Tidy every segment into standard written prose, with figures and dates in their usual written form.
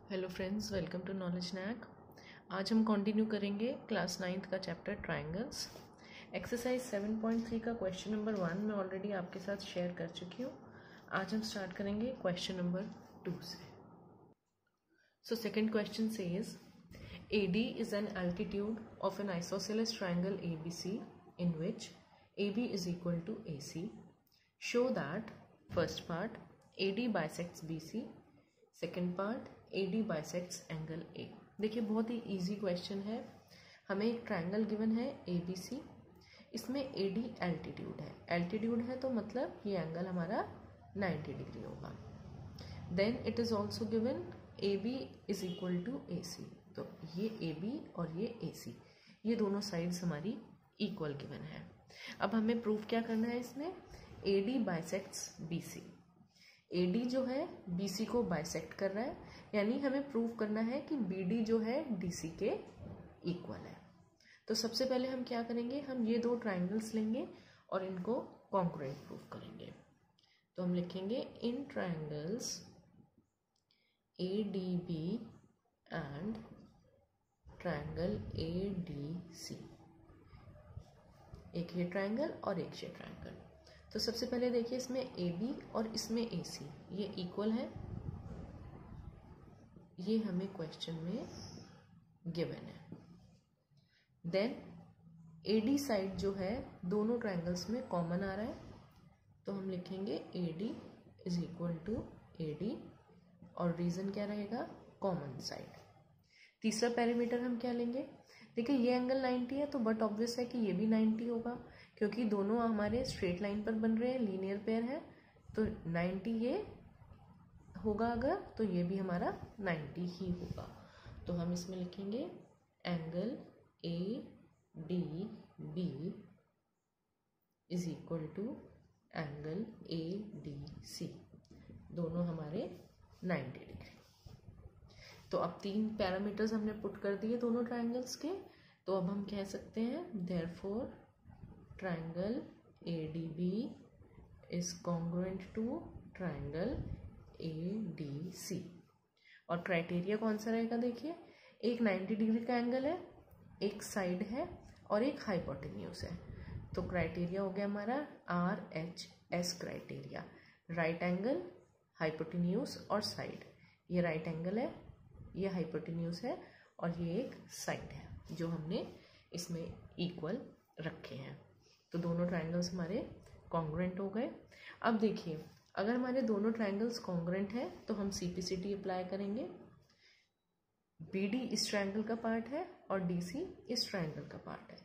Hello friends, welcome to knowledge knack. आज हम continue करेंगे क्लास 9th का चैप्टर ट्रायंगल्स। एक्सरसाइज 7.3 का क्वेश्चन नंबर 1 मैं ऑलरेडी आपके साथ शेयर कर चुकी हूँ। आज हम स्टार्ट करेंगे क्वेश्चन नंबर 2 से। So second question says AD is an altitude of an isosceles triangle ABC in which AB is equal to AC. Show that first part AD bisects BC, second part AD bisects angle A। देखिए बहुत ही easy question है। हमें एक triangle given है ABC, इसमें AD altitude है। Altitude है तो मतलब ये एंगल हमारा 90 डिग्री होगा। Then it is also given AB is equal to AC, तो ये AB और ये AC, ये दोनों साइड्स हमारी इक्वल गिवन है। अब हमें प्रूफ क्या करना है इसमें, AD बाइसेक्ट्स BC। AD जो है BC को बाइसेक्ट कर रहा है, यानी हमें प्रूव करना है कि BD जो है DC के इक्वल है। तो सबसे पहले हम क्या करेंगे, हम ये दो ट्रायंगल्स लेंगे और इनको कॉन्ग्रुएंट प्रूव करेंगे। तो हम लिखेंगे in triangles ADB and triangle ADC, एक ये ट्रायंगल और एक ये ट्रायंगल। तो सबसे पहले देखिए इसमें AB और इसमें AC ये इक्वल है, ये हमें क्वेश्चन में गिवन है। देन AD साइड जो है दोनों ट्रायंगल्स में कॉमन आ रहा है, तो हम लिखेंगे AD is equal to AD और रीजन क्या रहेगा, कॉमन साइड। तीसरा पैरामीटर हम क्या लेंगे, देखिए ये एंगल 90 है तो बट ऑब्वियस है कि ये भी 90 होगा, क्योंकि दोनों हमारे स्ट्रेट लाइन पर बन रहे हैं, लीनियर पेयर है, तो 90 ये होगा अगर, तो ये भी हमारा 90 ही होगा। तो हम इसमें लिखेंगे angle ADB is equal to angle ADC, दोनों हमारे 90 डिग्री। तो अब तीन पैरामीटर्स हमने पुट कर दिए दोनों ट्रायंगल्स के, तो अब हम कह सकते हैं therefore triangle ADB is congruent to triangle ADC। और क्राइटेरिया कौन सा रहेगा, देखिए एक 90 डिग्री का एंगल है, एक साइड है और एक हाइपोटेन्यूज है। तो क्राइटेरिया हो गया हमारा RHS criteria, right angle, hypotenuse और साइड। ये राइट एंगल है, ये हाइपोटेन्यूज है और ये एक साइड है जो हमने इसमें इक्वल रखे हैं। तो दोनों ट्रायंगल्स हमारे कॉन्ग्रुएंट हो गए। अब देखिए अगर हमारे दोनों ट्रायंगल्स कॉन्ग्रुएंट है तो हम CPCT अप्लाई करेंगे। BD इस ट्रायंगल का पार्ट है और DC इस ट्रायंगल का पार्ट है,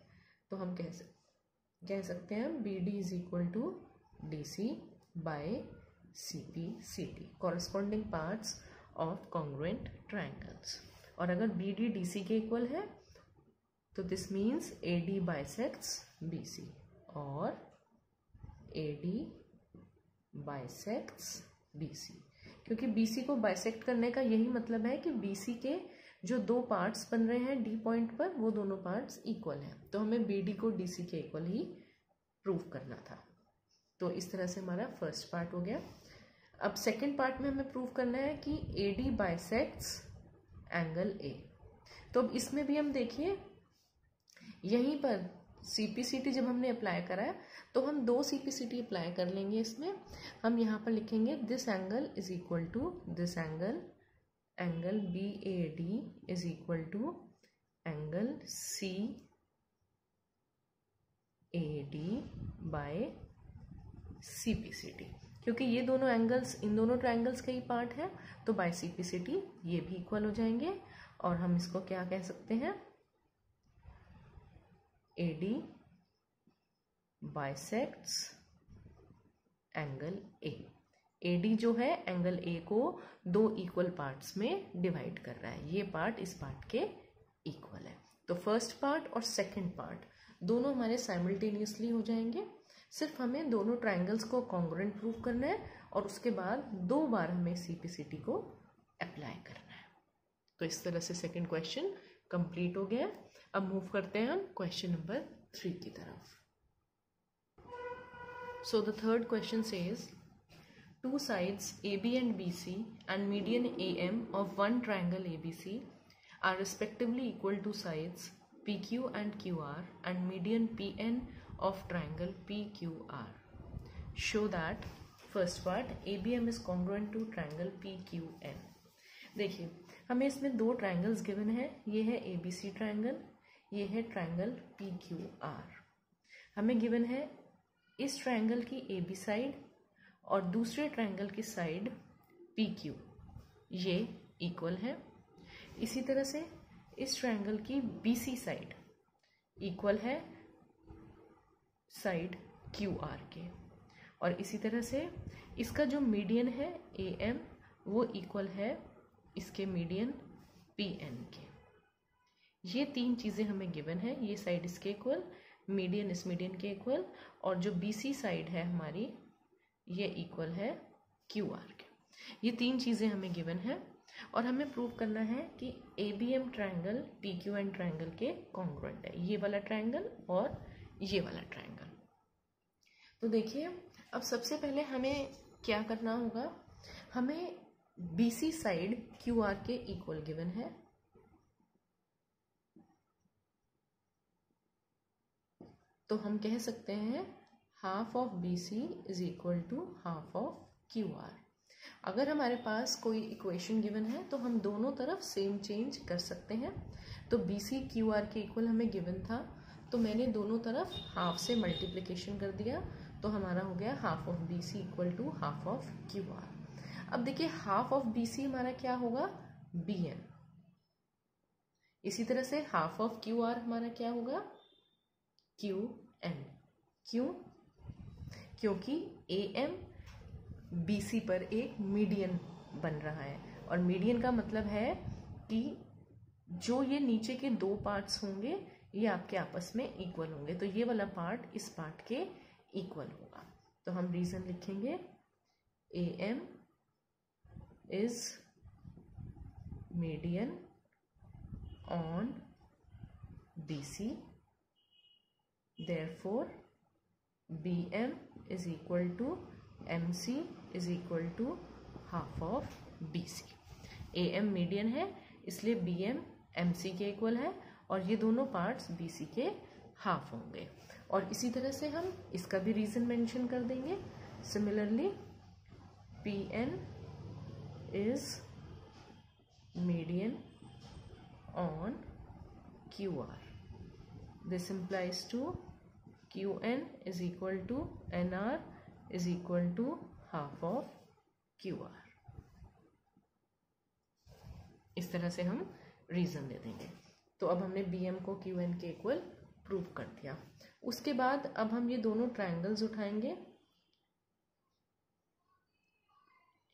तो हम कह सकते हैं BD is equal to DC by CPCT, corresponding parts of congruent triangles. और अगर BD DC के इक्वल है तो this means AD bisects BC और AD बाइसेक्ट्स BC, क्योंकि BC को बाइसेक्ट करने का यही मतलब है कि BC के जो दो पार्ट्स बन रहे हैं D पॉइंट पर, वो दोनों पार्ट्स इक्वल हैं, तो हमें BD को DC के इक्वल ही प्रूव करना था। तो इस तरह से हमारा फर्स्ट पार्ट हो गया। अब सेकेंड पार्ट में हमें प्रूव करना है कि AD बाइसेक्ट्स एंगल A। तो अब इसमें भी हम देखिए यहीं पर CPCT जब हमने अप्लाई करा है तो हम दो CPCT अप्लाई कर लेंगे। इसमें हम यहाँ पर लिखेंगे this angle is equal to this angle, angle BAD is equal to angle CAD by CPCT, क्योंकि ये दोनों एंगल्स इन दोनों ट्रायंगल्स का ही पार्ट है, तो बाय CPCT ये भी इक्वल हो जाएंगे। और हम इसको क्या कह सकते हैं, AD bisects angle A। AD जो है एंगल A को दो इक्वल पार्ट्स में डिवाइड कर रहा है, ये पार्ट इस पार्ट के इक्वल है। तो फर्स्ट पार्ट और सेकंड पार्ट दोनों हमारे साइमल्टेनियसली हो जाएंगे। सिर्फ हमें दोनों ट्रायंगल्स को कॉन्ग्रुएंट प्रूव करना है और उसके बाद दो बार हमें CPCT को अप्लाई करना है। तो इस तरह से सेकंड क्वेश्चन कंप्लीट हो गया। अब मूव करते हैं हम क्वेश्चन नंबर 3 की तरफ। So the third question says two sides AB and BC and median AM of one triangle ABC are respectively equal to sides PQ and QR and median PN of triangle PQR. Show that first part ABM is congruent to triangle PQN. देखिए हमें इसमें दो triangles given है, ये है ABC triangle, ये है triangle PQR. हमें गिवन है इस ट्रायंगल की AB साइड और दूसरे ट्रायंगल की साइड PQ ये इक्वल है. इसी तरह से इस ट्रायंगल की BC साइड इक्वल है साइड QR के, और इसी तरह से इसका जो मीडियन है AM वो इक्वल है इसके मीडियन PN के. ये तीन चीज़ें हमें गिवन है, ये साइड इसके इक्वल, मीडियन इस मीडियन के इक्वल, और जो BC साइड है हमारी ये इक्वल है QR के. ये तीन चीज़ें हमें गिवन है और हमें प्रूव करना है कि ABM ट्रायंगल PQN ट्रायंगल के कॉन्ग्रुएंट है, ये वाला ट्रायंगल और ये वाला ट्रायंगल. तो देखिए अब सबसे पहले हमें क्या करना होगा, हमें BC साइड QR के इक्वल गिवन है, तो हम कह सकते हैं half of BC is equal to half of QR. अगर हमारे पास कोई इक्वेशन गिवन है तो हम दोनों तरफ सेम चेंज कर सकते हैं. तो BC QR के इक्वल हमें गिवन था, तो मैंने दोनों तरफ हाफ से मल्टीप्लिकेशन कर दिया, तो हमारा हो गया half of BC equal to half of QR. अब देखिए हाफ ऑफ BC हमारा क्या होगा, BM. इसी तरह से हाफ ऑफ QR हमारा क्या होगा, QN. क्यों? क्योंकि AM BC पर एक मीडियन बन रहा है, और मीडियन का मतलब है कि जो ये नीचे के दो पार्ट्स होंगे ये आपके आपस में इक्वल होंगे, तो ये वाला पार्ट इस पार्ट के इक्वल होगा. तो हम रीजन लिखेंगे AM is median on BC, therefore BM is equal to MC is equal to half of BC. AM median है इसलिए BM MC के इक्वल है और ये दोनों पार्ट्स BC के हाफ होंगे. और इसी तरह से हम इसका भी रीजन मेंशन कर देंगे. Similarly PN is median on QR. This implies to QN is equal to NR is equal to half of QR. इस तरह से हम रीजन दे देंगे. तो अब हमने BM को QN के इक्वल प्रूव कर दिया. उसके बाद अब हम ये दोनों ट्रायंगल्स उठाएंगे.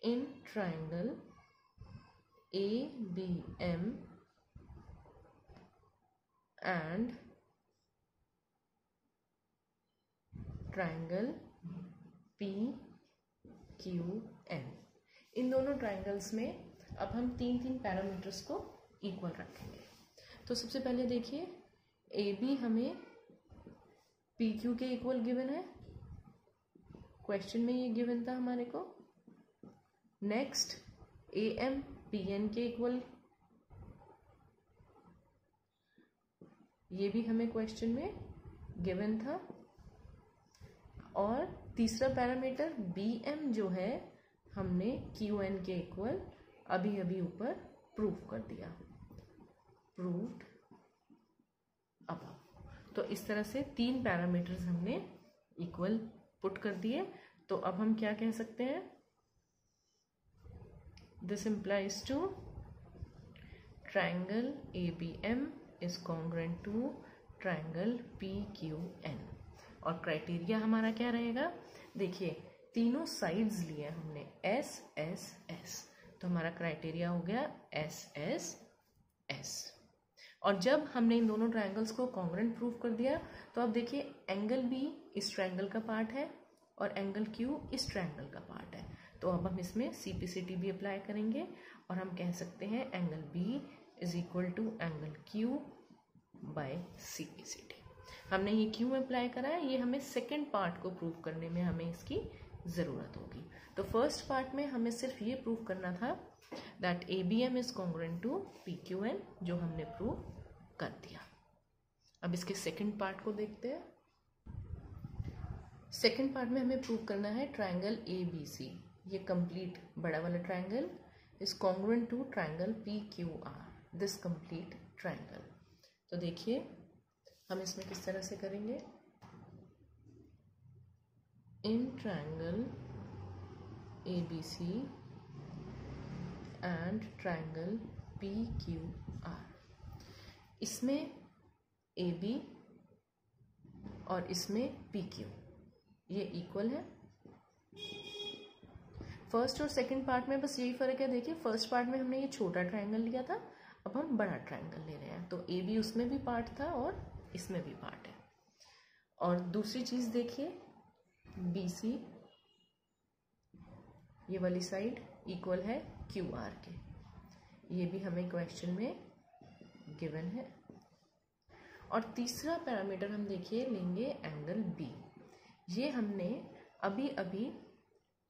In triangle ABM and triangle PQN, इन दोनों ट्रायंगल्स में अब हम तीन तीन पैरामीटर्स को इक्वल रखेंगे. तो सबसे पहले देखिए AB हमें PQ के इक्वल गिवन है, क्वेश्चन में ये गिवन था हमारे को. नेक्स्ट AM PN के इक्वल, ये भी हमें क्वेश्चन में गिवन था. और तीसरा पैरामीटर BM जो है हमने QN के इक्वल अभी अभी ऊपर प्रूव कर दिया, प्रूव्ड अबव. तो इस तरह से तीन पैरामीटर्स हमने इक्वल पुट कर दिए. तो अब हम क्या कह सकते हैं, this implies to triangle ABM is congruent to triangle PQN. और क्राइटेरिया हमारा क्या रहेगा, देखिए तीनों साइड्स लिए हमने S S S, तो हमारा क्राइटेरिया हो गया S S S. और जब हमने इन दोनों ट्रायंगल्स को कॉन्ग्रुएंट प्रूव कर दिया तो अब देखिए एंगल B इस ट्रायंगल का पार्ट है और एंगल Q इस ट्रायंगल का पार्ट है. तो अब हम इसमें CPCT भी अप्लाई करेंगे और हम कह सकते हैं angle B is equal to angle Q by CPCT. हमने ये क्यों अप्लाई करा है, ये हमें सेकेंड पार्ट को प्रूव करने में हमें इसकी ज़रूरत होगी। तो फर्स्ट पार्ट में हमें सिर्फ ये प्रूव करना था that ABM is congruent to PQN, जो हमने प्रूव कर दिया। अब इसके सेकंड पार्ट को देखते हैं। सेकंड पार्ट में हमें प्रूव करना है ट्रायंगल ABC, ये कंप्लीट बड़ा वाला triangle is congruent to triangle PQR, this complete triangle. तो देखिए हम इसमें किस तरह से करेंगे। In triangle ABC and triangle PQR, इसमें AB और इसमें PQ ये इक्वल है। फर्स्ट और सेकंड पार्ट में बस यही फ़र्क है। देखिए फर्स्ट पार्ट में हमने ये छोटा ट्रायंगल लिया था, अब हम बड़ा ट्रायंगल ले रहे हैं। तो AB उसमें भी पार्ट था और इसमें भी पार्ट है। और दूसरी चीज़ देखिए BC ये वाली साइड इक्वल है QR के, ये भी हमें क्वेश्चन में गिवन है। और तीसरा पैरामीटर हम देखिए लेंगे एंगल B। ये हमने अभी अभी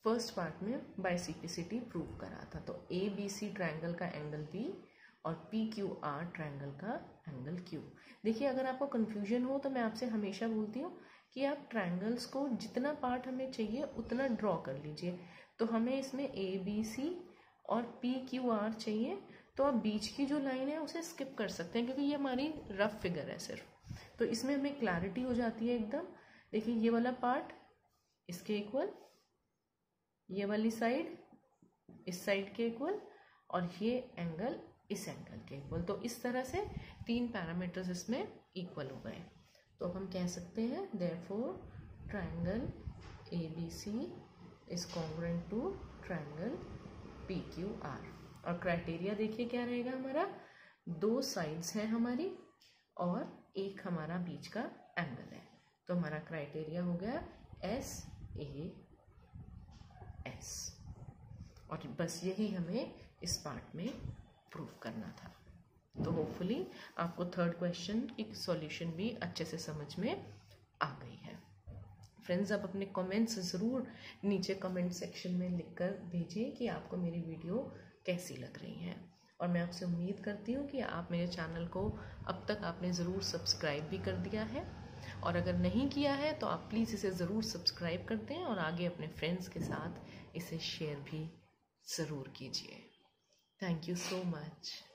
फर्स्ट पार्ट में बाइसेक्टिसिटी प्रूव करा था। तो ABC ट्रायंगल का एंगल B और PQR ट्रायंगल का एंगल Q। देखिए अगर आपको कन्फ्यूजन हो तो मैं आपसे हमेशा बोलती हूँ कि आप ट्रायंगल्स को जितना पार्ट हमें चाहिए उतना ड्रॉ कर लीजिए। तो हमें इसमें ABC और PQR चाहिए, तो आप बीच की जो लाइन है उसे स्किप कर सकते हैं क्योंकि ये हमारी रफ फिगर है सिर्फ। तो इसमें हमें क्लैरिटी हो जाती है एकदम। देखिए ये वाला पार्ट इसके इक्वल, ये वाली साइड इस साइड के इक्वल, और ये एंगल इस एंगल के इक्वल। तो इस तरह से तीन पैरामीटर्स इसमें इक्वल हो गए। तो अब हम कह सकते हैं therefore triangle ABC is congruent to triangle PQR। और क्राइटेरिया देखिए क्या रहेगा हमारा, दो साइड्स हैं हमारी और एक हमारा बीच का एंगल है। तो हमारा क्राइटेरिया हो गया SAS। और बस यही हमें इस पार्ट में प्रूव करना था। तो होपफुली आपको थर्ड क्वेश्चन की सॉल्यूशन भी अच्छे से समझ में आ गई है। फ्रेंड्स आप अपने कमेंट्स ज़रूर नीचे कमेंट सेक्शन में लिखकर भेजिए कि आपको मेरी वीडियो कैसी लग रही है। और मैं आपसे उम्मीद करती हूँ कि आप मेरे चैनल को अब तक आपने ज़रूर सब्सक्राइब भी कर दिया है, और अगर नहीं किया है तो आप प्लीज़ इसे ज़रूर सब्सक्राइब कर दें और आगे अपने फ्रेंड्स के साथ इसे शेयर भी ज़रूर कीजिए। Thank you so much.